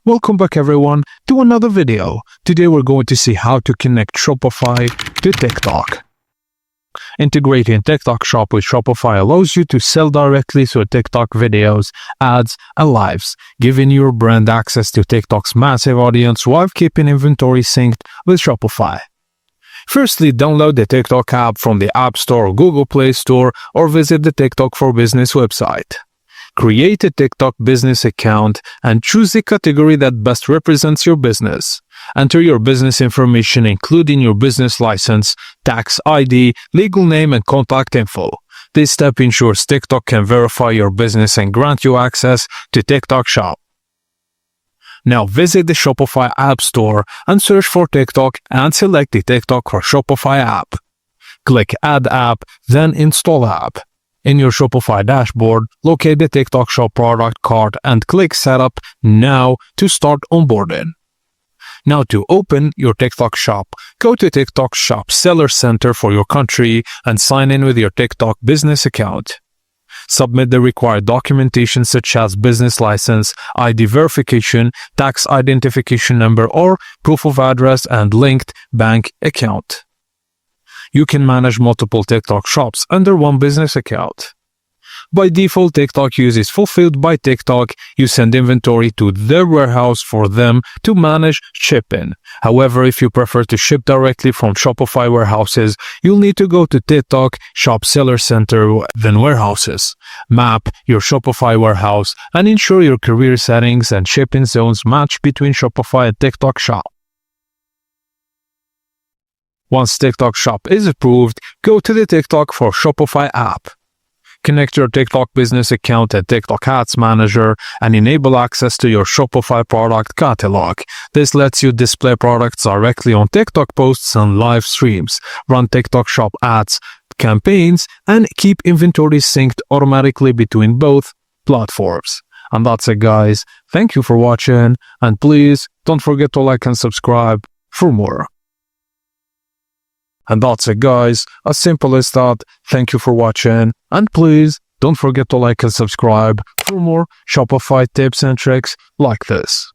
Welcome back everyone to another video. Today we're going to see how to connect Shopify to TikTok. Integrating TikTok Shop with Shopify allows you to sell directly through TikTok videos, ads, and lives, giving your brand access to TikTok's massive audience while keeping inventory synced with Shopify. Firstly, download the TikTok app from the App Store or Google Play Store or visit the TikTok for Business website. Create a TikTok business account and choose the category that best represents your business. Enter your business information including your business license, tax ID, legal name, and contact info. This step ensures TikTok can verify your business and grant you access to TikTok Shop. Now visit the Shopify App Store and search for TikTok and select the TikTok or Shopify app. Click Add App, then Install App. In your Shopify dashboard, locate the TikTok Shop product cart and click Setup Now to start onboarding. Now to open your TikTok Shop, go to TikTok Shop Seller Center for your country and sign in with your TikTok business account. Submit the required documentation such as business license, ID verification, tax identification number, or proof of address and linked bank account. You can manage multiple TikTok shops under one business account. By default, TikTok use is fulfilled by TikTok. You send inventory to their warehouse for them to manage shipping. However, if you prefer to ship directly from Shopify warehouses, you'll need to go to TikTok Shop Seller Center, then Warehouses. Map your Shopify warehouse and ensure your career settings and shipping zones match between Shopify and TikTok Shop. Once TikTok Shop is approved, go to the TikTok for Shopify app. Connect your TikTok business account and TikTok Ads Manager and enable access to your Shopify product catalog. This lets you display products directly on TikTok posts and live streams, run TikTok Shop ads, campaigns, and keep inventory synced automatically between both platforms. And that's it guys. Thank you for watching and please don't forget to like and subscribe for more. And that's it guys, as simple as that. Thank you for watching and please don't forget to like and subscribe for more Shopify tips and tricks like this.